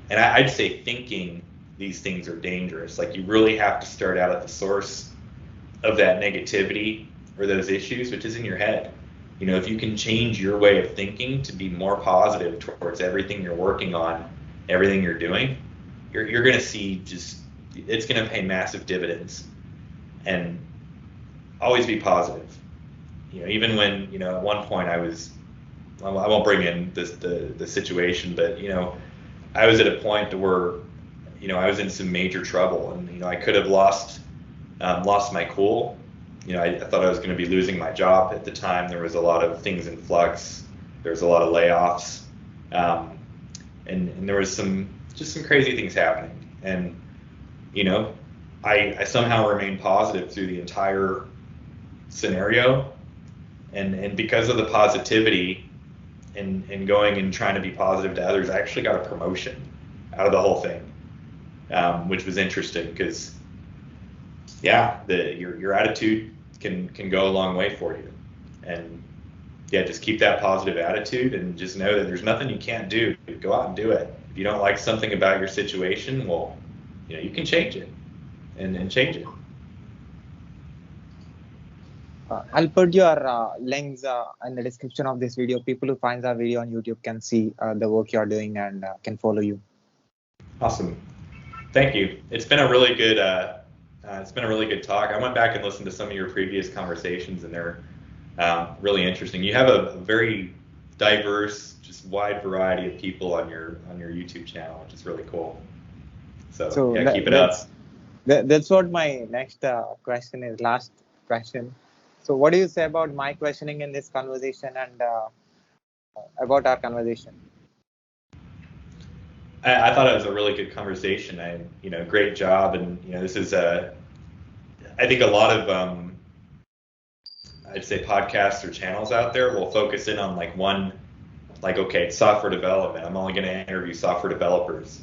And I'd say thinking these things are dangerous. Like you really have to start out at the source of that negativity or those issues, which is in your head. If you can change your way of thinking to be more positive towards everything you're working on, everything you're doing, you're going to see it's going to pay massive dividends. And always be positive. Even when, at one point I won't bring in the situation, but, I was at a point where, I was in some major trouble, and, I could have lost my cool. I thought I was going to be losing my job at the time. There was a lot of things in flux. There was a lot of layoffs. And there was some crazy things happening. And, I somehow remained positive through the entire scenario. And because of the positivity and going and trying to be positive to others, I actually got a promotion out of the whole thing, which was interesting because, yeah, your attitude can go a long way for you. And yeah, just keep that positive attitude and just know that there's nothing you can't do. Go out and do it. If you don't like something about your situation, well, you can change it and change it. I'll put your links in the description of this video. People who find our video on YouTube can see the work you're doing and can follow you. Awesome. Thank you. It's been a really good talk. I went back and listened to some of your previous conversations, and they're really interesting. You have a very diverse, just wide variety of people on your YouTube channel, which is really cool. So So yeah, that, keep it up. that's what my next question is, last question. So what do you say about my questioning in this conversation and about our conversation? I thought it was a really good conversation. Great job. And, this is I think a lot of, I'd say podcasts or channels out there will focus in on like one, like, okay, it's software development. I'm only going to interview software developers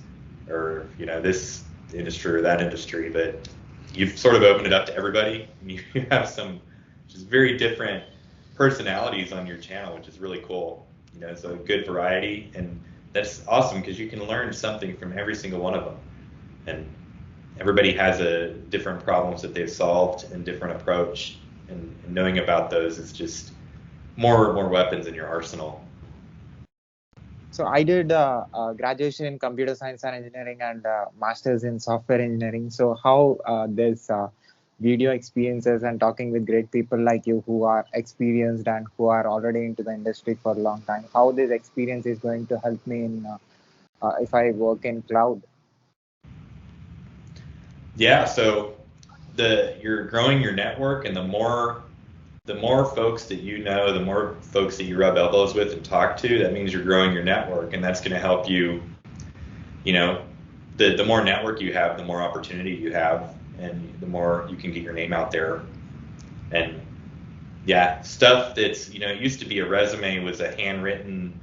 or, this industry or that industry. But you've sort of opened it up to everybody. And you have some just very different personalities on your channel, which is really cool. It's a good variety. And that's awesome because you can learn something from every single one of them. And everybody has a different problems that they've solved and different approach. And knowing about those is just more weapons in your arsenal. So I did graduation in computer science and engineering and masters in software engineering. So how this video experiences and talking with great people like you who are experienced and who are already into the industry for a long time, how this experience is going to help me in if I work in cloud? Yeah, so you're growing your network, and the more folks that you know, the more folks that you rub elbows with and talk to, that means you're growing your network, and that's going to help you. You know, the more network you have, the more opportunity you have, and the more you can get your name out there. And yeah, stuff that's it used to be a resume was a handwritten,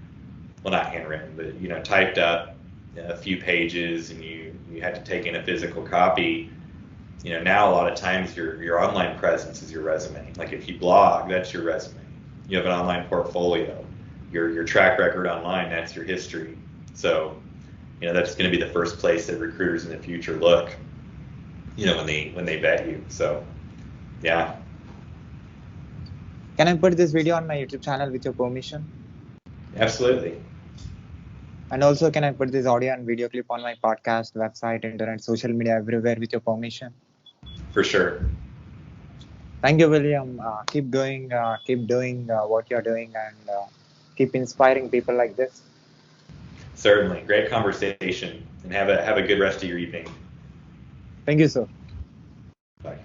well, not handwritten, but typed up a few pages, and you had to take in a physical copy. Now a lot of times your online presence is your resume. Like if you blog, that's your resume. You have an online portfolio. Your track record online, that's your history. So, that's going to be the first place that recruiters in the future look, when they vet you. So, yeah. Can I put this video on my YouTube channel with your permission? Absolutely. And also, can I put this audio and video clip on my podcast, website, internet, social media, everywhere with your permission? For sure. Thank you, William. Keep doing what you're doing, and keep inspiring people like this. Certainly. Great conversation, and have a good rest of your evening. Thank you, sir. Bye.